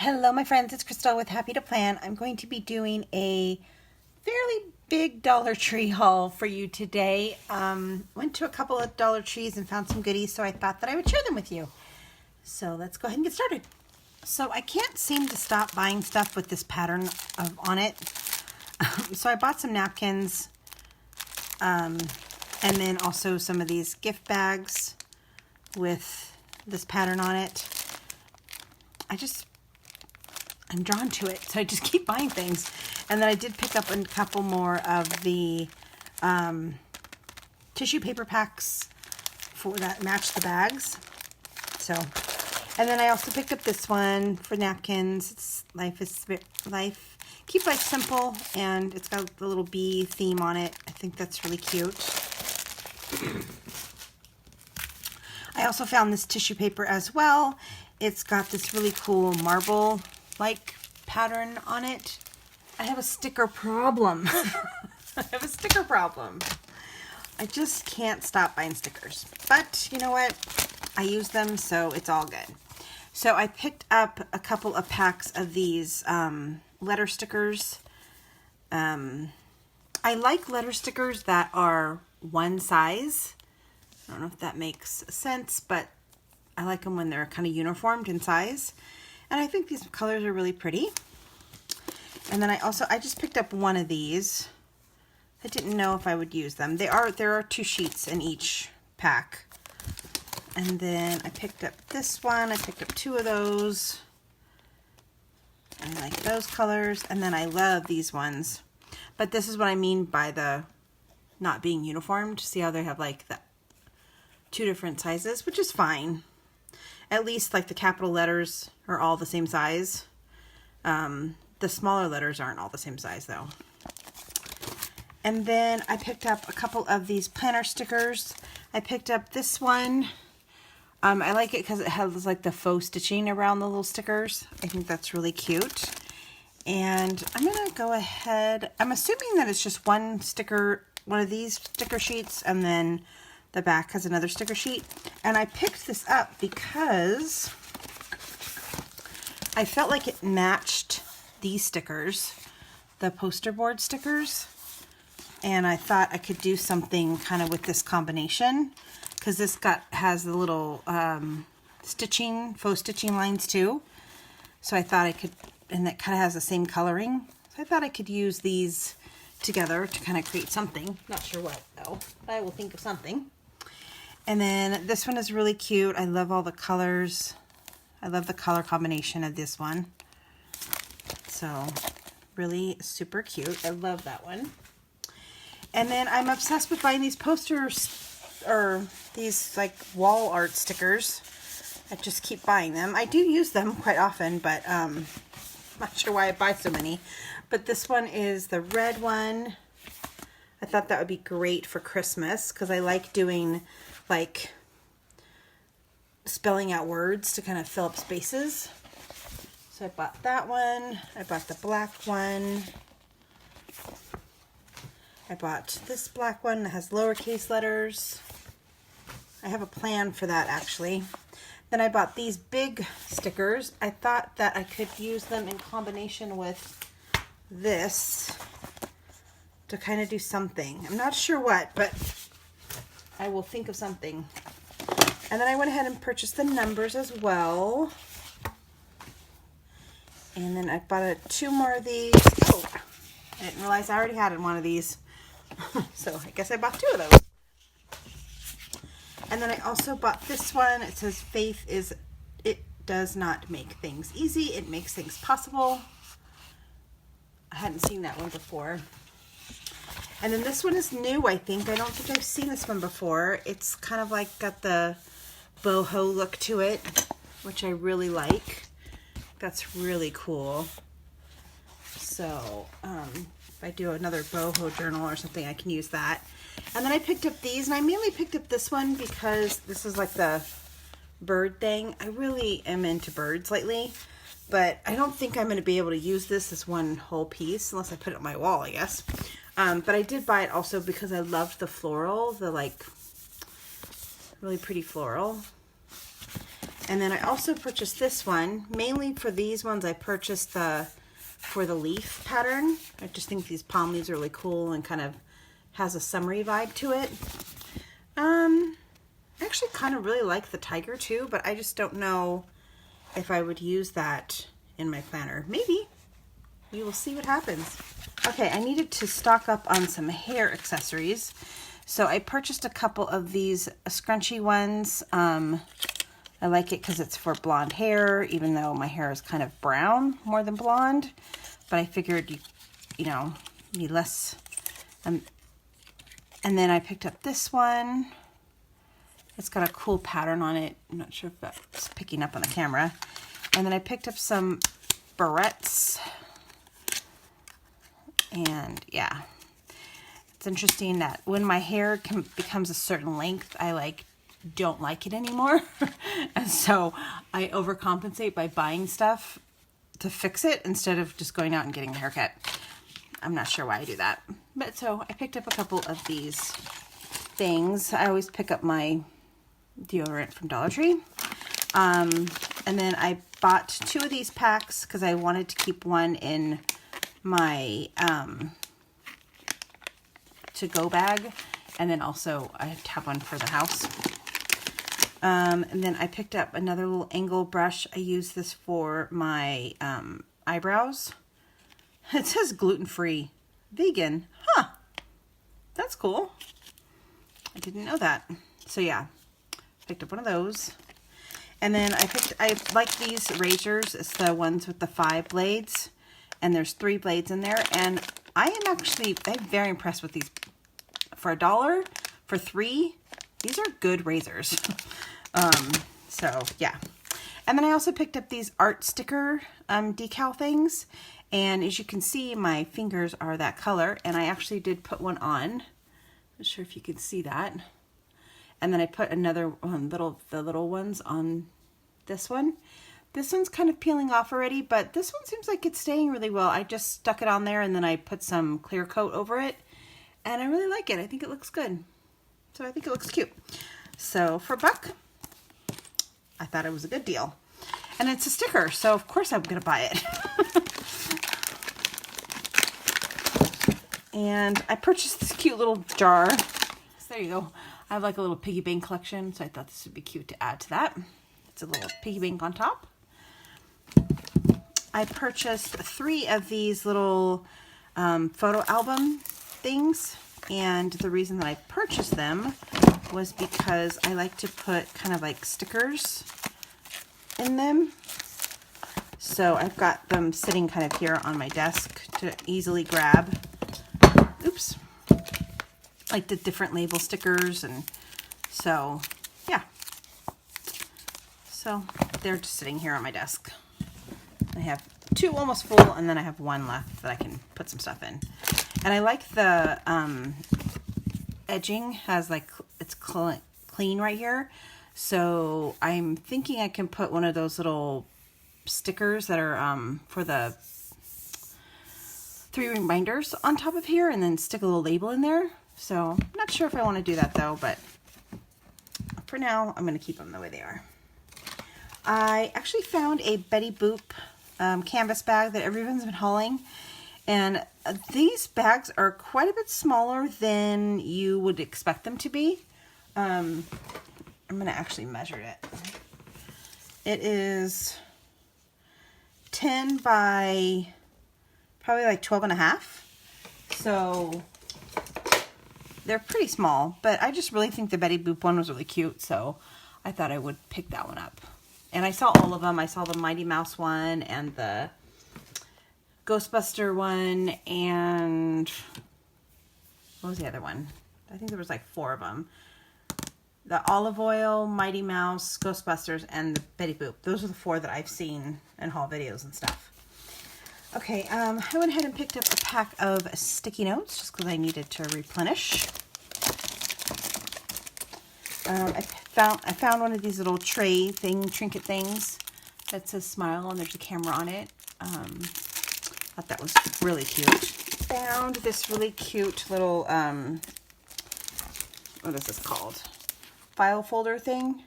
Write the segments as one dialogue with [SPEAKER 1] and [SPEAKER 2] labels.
[SPEAKER 1] Hello my friends, it's Crystal with Happy to Plan. I'm going to be doing a fairly big Dollar Tree haul for you today. Went to a couple of Dollar Trees and found some goodies, so I thought that I would share them with you. So let's go ahead and get started. So I can't seem to stop buying stuff with this pattern on it. So I bought some napkins and then also some of these gift bags with this pattern on it. I'm drawn to it, so I just keep buying things. And then I did pick up a couple more of the tissue paper packs for that match the bags. So, and then I also picked up this one for napkins. It's Keep Life Simple, and it's got the little bee theme on it. I think that's really cute. I also found this tissue paper as well. It's got this really cool marble-like pattern on it. I have a sticker problem. I just can't stop buying stickers. But you know what? I use them, so it's all good. So I picked up a couple of packs of these letter stickers. I like letter stickers that are one size. I don't know if that makes sense, but I like them when they're kind of uniformed in size. And I think these colors are really pretty. And then I just picked up one of these. I didn't know if I would use them. There are 2 sheets in each pack. And then I picked up this one. I picked up 2 of those. I like those colors. And then I love these ones. But this is what I mean by the not being uniformed. See how they have like the 2 different sizes, which is fine. At least like the capital letters are all the same size. The smaller letters aren't all the same size though. And then I picked up a couple of these planner stickers. I picked up this one. I like it because it has like the faux stitching around the little stickers. I think that's really cute. And I'm gonna go ahead, I'm assuming that it's just one of these sticker sheets, and then the back has another sticker sheet. And I picked this up because I felt like it matched these stickers, the poster board stickers. And I thought I could do something kind of with this combination, because this has the little faux stitching lines too. So I thought I could, and that kind of has the same coloring. So I thought I could use these together to kind of create something. Not sure what though, but I will think of something. And then this one is really cute. I love all the colors. I love the color combination of this one. So really super cute. I love that one. And then I'm obsessed with buying these posters, or these like wall art stickers. I just keep buying them. I do use them quite often, but not sure why I buy so many. But this one is the red one. I thought that would be great for Christmas because I like doing like spelling out words to kind of fill up spaces. So I bought that one. I bought the black one. I bought this black one that has lowercase letters. I have a plan for that actually. Then I bought these big stickers. I thought that I could use them in combination with this to kind of do something. I'm not sure what, but I will think of something. And then I went ahead and purchased the numbers as well. And then I bought 2 more of these. Oh, I didn't realize I already had one of these. So I guess I bought 2 of those. And then I also bought this one. It says it does not make things easy. It makes things possible. I hadn't seen that one before. And then this one is new, I think. I don't think I've seen this one before. It's kind of like got the boho look to it, which I really like. That's really cool. So if I do another boho journal or something, I can use that. And then I picked up these, and I mainly picked up this one because this is like the bird thing. I really am into birds lately, but I don't think I'm going to be able to use this as one whole piece unless I put it on my wall, I guess. But I did buy it also because I loved the floral, the like really pretty floral. And then I also purchased this one. Mainly for these ones, I purchased for the leaf pattern. I just think these palm leaves are really cool and kind of has a summery vibe to it. I actually kind of really like the tiger too, but I just don't know if I would use that in my planner. Maybe. We will see what happens. Okay, I needed to stock up on some hair accessories. So I purchased a couple of these scrunchy ones. I like it because it's for blonde hair, even though my hair is kind of brown more than blonde. But I figured, you know, need less. And then I picked up this one. It's got a cool pattern on it. I'm not sure if that's picking up on the camera. And then I picked up some barrettes. And yeah, it's interesting that when my hair becomes a certain length, I don't like it anymore. And so I overcompensate by buying stuff to fix it instead of just going out and getting a haircut. I'm not sure why I do that. But so I picked up a couple of these things. I always pick up my deodorant from Dollar Tree. And then I bought 2 of these packs because I wanted to keep one in my to-go bag. And then also I have one for the house. And then I picked up another little angle brush. I use this for my eyebrows. It says gluten-free, vegan. Huh. That's cool. I didn't know that. So yeah, picked up one of those. And then I like these razors. It's the ones with the 5 blades. And there's 3 blades in there. And I'm very impressed with these. For $1, for 3, these are good razors. So yeah. And then I also picked up these art sticker decal things. And as you can see, my fingers are that color. And I actually did put one on. Not sure if you can see that. And then I put another one, the little ones on this one. This one's kind of peeling off already, but this one seems like it's staying really well. I just stuck it on there and then I put some clear coat over it. And I really like it. I think it looks good. So I think it looks cute. So for $1, I thought it was a good deal. And it's a sticker, so of course I'm gonna buy it. And I purchased this cute little jar. So there you go. I have like a little piggy bank collection, so I thought this would be cute to add to that. It's a little piggy bank on top. I purchased 3 of these little photo album things. And the reason that I purchased them was because I like to put kind of like stickers in them. So I've got them sitting kind of here on my desk to easily grab. Oops. Like the different label stickers. And so, yeah. So they're just sitting here on my desk. I have 2 almost full, and then I have 1 left that I can put some stuff in. And I like the edging has it's clean right here. So I'm thinking I can put one of those little stickers that are for the 3-ring binders on top of here and then stick a little label in there. So I'm not sure if I want to do that though, but for now I'm going to keep them the way they are. I actually found a Betty Boop canvas bag that everyone's been hauling. And these bags are quite a bit smaller than you would expect them to be. I'm going to actually measure it. It is 10 by probably like 12.5. So they're pretty small, but I just really think the Betty Boop one was really cute. So I thought I would pick that one up. And I saw all of them. I saw the Mighty Mouse one and the Ghostbuster one, and what was the other one? I think there was like 4 of them. The Olive Oil, Mighty Mouse, Ghostbusters, and the Betty Boop. Those are the 4 that I've seen in haul videos and stuff. Okay, I went ahead and picked up a pack of sticky notes just because I needed to replenish. I found one of these little trinket things that says smile, and there's a camera on it. Thought that was really cute. Found this really cute little, what is this called? File folder thing.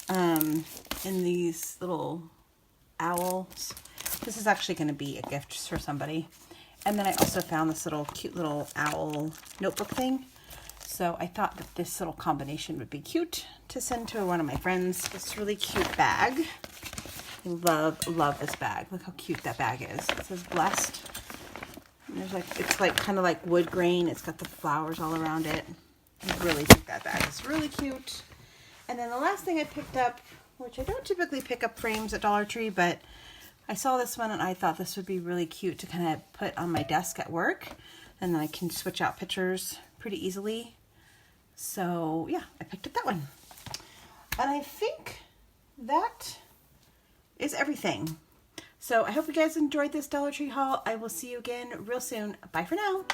[SPEAKER 1] I in these little owls. This is actually going to be a gift for somebody. And then I also found this little cute little owl notebook thing. So I thought that this little combination would be cute to send to one of my friends. This really cute bag. I love this bag. Look how cute that bag is. It says blessed. And there's like, it's like kind of like wood grain. It's got the flowers all around it. I really think that bag is really cute. And then the last thing I picked up, which I don't typically pick up frames at Dollar Tree, but I saw this one and I thought this would be really cute to kind of put on my desk at work. And then I can switch out pictures pretty easily. So yeah, I picked up that one. And I think that is everything. So I hope you guys enjoyed this Dollar Tree haul. I will see you again real soon. Bye for now.